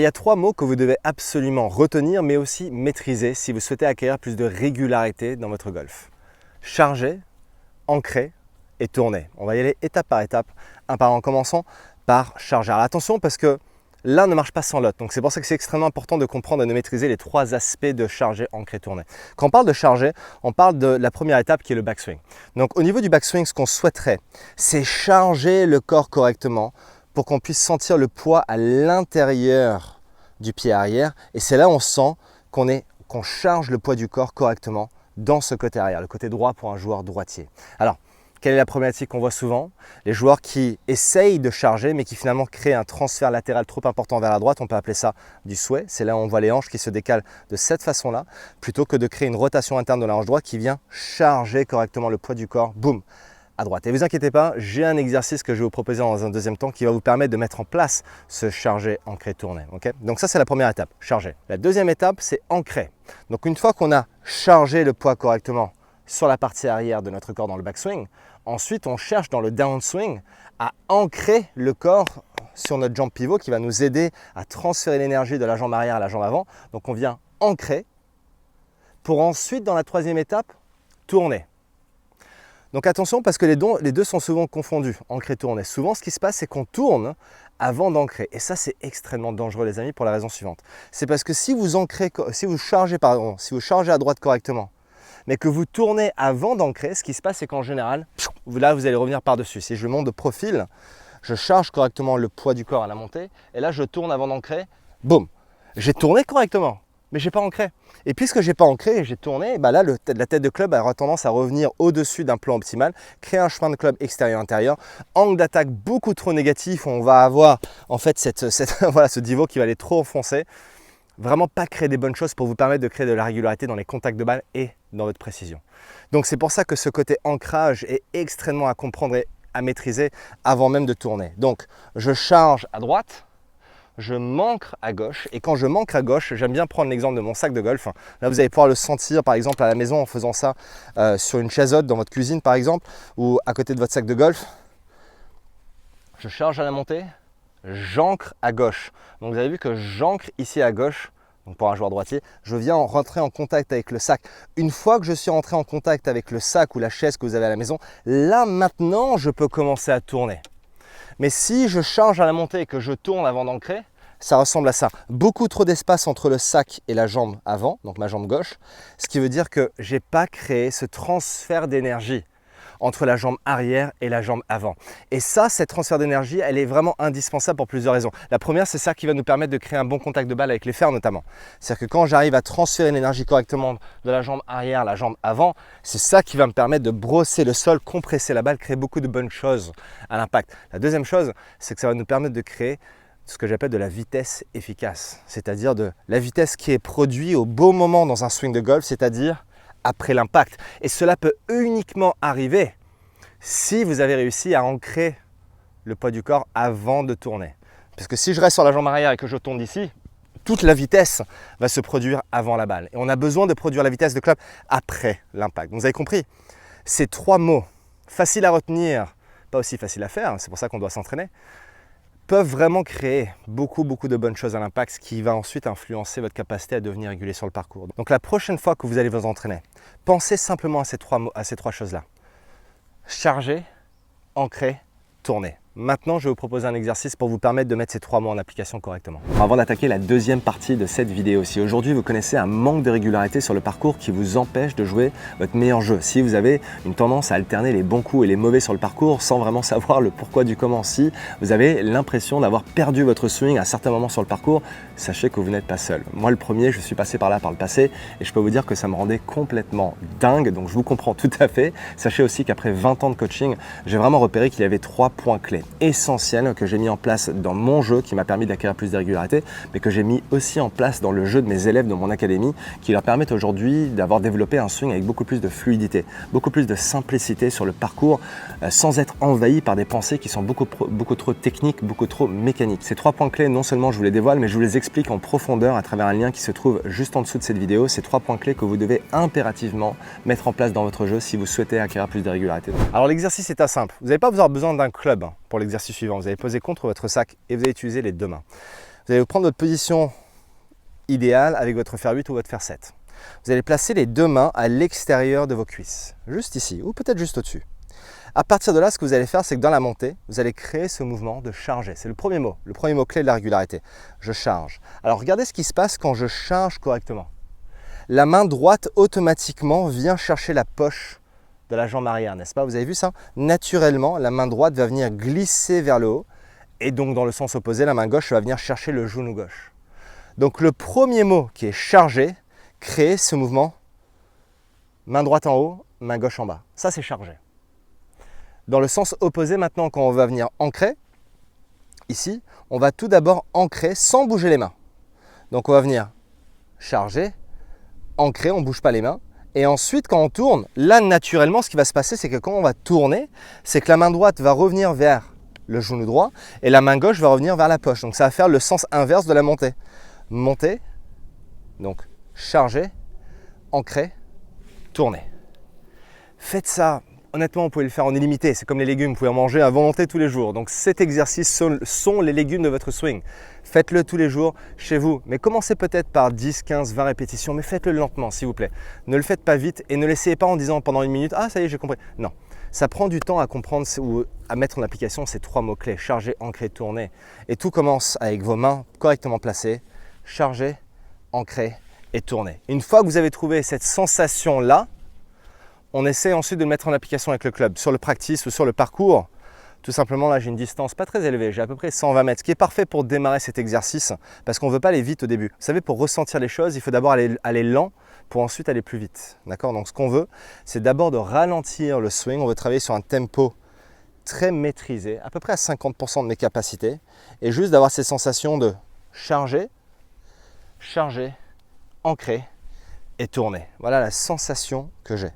Il y a 3 mots que vous devez absolument retenir, mais aussi maîtriser si vous souhaitez acquérir plus de régularité dans votre golf. Charger, ancrer et tourner. On va y aller étape par étape, un par un, en commençant par charger. Alors attention parce que l'un ne marche pas sans l'autre. Donc c'est pour ça que c'est extrêmement important de comprendre et de maîtriser les 3 aspects de charger, ancrer, tourner. Quand on parle de charger, on parle de la première étape qui est le backswing. Donc au niveau du backswing, ce qu'on souhaiterait, c'est charger le corps correctement pour qu'on puisse sentir le poids à l'intérieur du pied arrière. Et c'est là où on sent qu'on charge le poids du corps correctement dans ce côté arrière, le côté droit pour un joueur droitier. Alors, quelle est la problématique qu'on voit souvent? Les joueurs qui essayent de charger mais qui finalement créent un transfert latéral trop important vers la droite, on peut appeler ça du sway. C'est là où on voit les hanches qui se décalent de cette façon-là, plutôt que de créer une rotation interne de la hanche droite qui vient charger correctement le poids du corps, boum, à droite. Et ne vous inquiétez pas, j'ai un exercice que je vais vous proposer dans un deuxième temps qui va vous permettre de mettre en place ce charger, ancrer, tourner. Okay, donc ça, c'est la première étape, charger. La deuxième étape, c'est ancrer. Donc une fois qu'on a chargé le poids correctement sur la partie arrière de notre corps dans le backswing, ensuite on cherche dans le downswing à ancrer le corps sur notre jambe pivot qui va nous aider à transférer l'énergie de la jambe arrière à la jambe avant. Donc on vient ancrer pour ensuite, dans la troisième étape, tourner. Donc attention parce que les deux sont souvent confondus, ancrer, tourner. Souvent ce qui se passe c'est qu'on tourne avant d'ancrer. Et ça c'est extrêmement dangereux les amis pour la raison suivante. C'est parce que si vous chargez à droite correctement, mais que vous tournez avant d'ancrer, ce qui se passe c'est qu'en général, là vous allez revenir par-dessus. Si je monte de profil, je charge correctement le poids du corps à la montée et là je tourne avant d'ancrer, boum, j'ai tourné correctement. Mais je n'ai pas ancré. Et puisque je n'ai pas ancré et j'ai tourné, bah là, la tête de club aura tendance à revenir au-dessus d'un plan optimal, créer un chemin de club extérieur-intérieur, angle d'attaque beaucoup trop négatif, on va avoir en fait voilà, ce pivot qui va aller trop enfoncer. Vraiment pas créer des bonnes choses pour vous permettre de créer de la régularité dans les contacts de balle et dans votre précision. Donc c'est pour ça que ce côté ancrage est extrêmement à comprendre et à maîtriser avant même de tourner. Donc je charge à droite, je m'ancre à gauche et quand je m'ancre à gauche, j'aime bien prendre l'exemple de mon sac de golf. Là, vous allez pouvoir le sentir par exemple à la maison en faisant ça sur une chaise haute dans votre cuisine par exemple ou à côté de votre sac de golf. Je charge à la montée, j'ancre à gauche. Donc vous avez vu que j'ancre ici à gauche. Donc pour un joueur droitier, je viens rentrer en contact avec le sac. Une fois que je suis rentré en contact avec le sac ou la chaise que vous avez à la maison, là maintenant je peux commencer à tourner. Mais si je charge à la montée et que je tourne avant d'ancrer, ça ressemble à ça. Beaucoup trop d'espace entre le sac et la jambe avant, donc ma jambe gauche, ce qui veut dire que je n'ai pas créé ce transfert d'énergie entre la jambe arrière et la jambe avant. Et ça, cette transfert d'énergie, elle est vraiment indispensable pour plusieurs raisons. La première, c'est ça qui va nous permettre de créer un bon contact de balle avec les fers notamment. C'est-à-dire que quand j'arrive à transférer l'énergie correctement de la jambe arrière à la jambe avant, c'est ça qui va me permettre de brosser le sol, compresser la balle, créer beaucoup de bonnes choses à l'impact. La deuxième chose, c'est que ça va nous permettre de créer ce que j'appelle de la vitesse efficace, c'est-à-dire de la vitesse qui est produite au bon moment dans un swing de golf, c'est-à-dire après l'impact. Et cela peut uniquement arriver si vous avez réussi à ancrer le poids du corps avant de tourner. Parce que si je reste sur la jambe arrière et que je tourne d'ici, toute la vitesse va se produire avant la balle. Et on a besoin de produire la vitesse de club après l'impact. Donc vous avez compris, ces 3 mots, faciles à retenir, pas aussi faciles à faire, c'est pour ça qu'on doit s'entraîner, peuvent vraiment créer beaucoup de bonnes choses à l'impact, ce qui va ensuite influencer votre capacité à devenir régulier sur le parcours. Donc la prochaine fois que vous allez vous entraîner, pensez simplement à ces 3 choses-là. Charger, ancrer, tourner. Maintenant, je vais vous proposer un exercice pour vous permettre de mettre ces 3 mots en application correctement. Avant d'attaquer la deuxième partie de cette vidéo, si aujourd'hui vous connaissez un manque de régularité sur le parcours qui vous empêche de jouer votre meilleur jeu, si vous avez une tendance à alterner les bons coups et les mauvais sur le parcours sans vraiment savoir le pourquoi du comment, si vous avez l'impression d'avoir perdu votre swing à certains moments sur le parcours, sachez que vous n'êtes pas seul. Moi le premier, je suis passé par là par le passé et je peux vous dire que ça me rendait complètement dingue, donc je vous comprends tout à fait. Sachez aussi qu'après 20 ans de coaching, j'ai vraiment repéré qu'il y avait 3 points clés essentiel que j'ai mis en place dans mon jeu qui m'a permis d'acquérir plus de régularité, mais que j'ai mis aussi en place dans le jeu de mes élèves de mon académie qui leur permettent aujourd'hui d'avoir développé un swing avec beaucoup plus de fluidité, beaucoup plus de simplicité sur le parcours sans être envahi par des pensées qui sont beaucoup trop techniques, beaucoup trop mécaniques. Ces 3 points clés, non seulement je vous les dévoile, mais je vous les explique en profondeur à travers un lien qui se trouve juste en dessous de cette vidéo. Ces 3 points clés que vous devez impérativement mettre en place dans votre jeu si vous souhaitez acquérir plus de régularité. Alors l'exercice est assez simple. Vous n'allez pas avoir besoin d'un club pour l'exercice suivant. Vous allez poser contre votre sac et vous allez utiliser les 2 mains. Vous allez prendre votre position idéale avec votre fer 8 ou votre fer 7. Vous allez placer les deux mains à l'extérieur de vos cuisses, juste ici, ou peut-être juste au-dessus. À partir de là, ce que vous allez faire, c'est que dans la montée, vous allez créer ce mouvement de charger. C'est le premier mot clé de la régularité. Je charge. Alors regardez ce qui se passe quand je charge correctement. La main droite automatiquement vient chercher la poche de la jambe arrière, n'est-ce pas? Vous avez vu ça? Naturellement, la main droite va venir glisser vers le haut et donc dans le sens opposé, la main gauche va venir chercher le genou gauche. Donc le premier mot qui est charger, crée ce mouvement main droite en haut, main gauche en bas. Ça, c'est charger. Dans le sens opposé, maintenant, quand on va venir ancrer, ici, on va tout d'abord ancrer sans bouger les mains. Donc on va venir charger, ancrer, on ne bouge pas les mains. Et ensuite, quand on tourne, là, naturellement, ce qui va se passer, c'est que quand on va tourner, c'est que la main droite va revenir vers le genou droit et la main gauche va revenir vers la poche. Donc ça va faire le sens inverse de la montée. Monter, donc charger, ancrer, tourner. Faites ça. Honnêtement, vous pouvez le faire en illimité. C'est comme les légumes, vous pouvez en manger à volonté tous les jours. Donc cet exercice sont les légumes de votre swing. Faites-le tous les jours chez vous. Mais commencez peut-être par 10, 15, 20 répétitions, mais faites-le lentement, s'il vous plaît. Ne le faites pas vite et ne l'essayez pas en disant pendant une minute « Ah, ça y est, j'ai compris ». Non, ça prend du temps à comprendre ou à mettre en application ces trois mots-clés. Charger, ancrer, tourner. Et tout commence avec vos mains correctement placées. Charger, ancrer et tourner. Une fois que vous avez trouvé cette sensation-là, on essaie ensuite de le mettre en application avec le club, sur le practice ou sur le parcours. Tout simplement, là, j'ai une distance pas très élevée, j'ai à peu près 120 mètres, ce qui est parfait pour démarrer cet exercice, parce qu'on ne veut pas aller vite au début. Vous savez, pour ressentir les choses, il faut d'abord aller lent, pour ensuite aller plus vite. D'accord? Donc, ce qu'on veut, c'est d'abord de ralentir le swing. On veut travailler sur un tempo très maîtrisé, à peu près à 50% de mes capacités, et juste d'avoir ces sensations de charger, ancrer et tourner. Voilà la sensation que j'ai.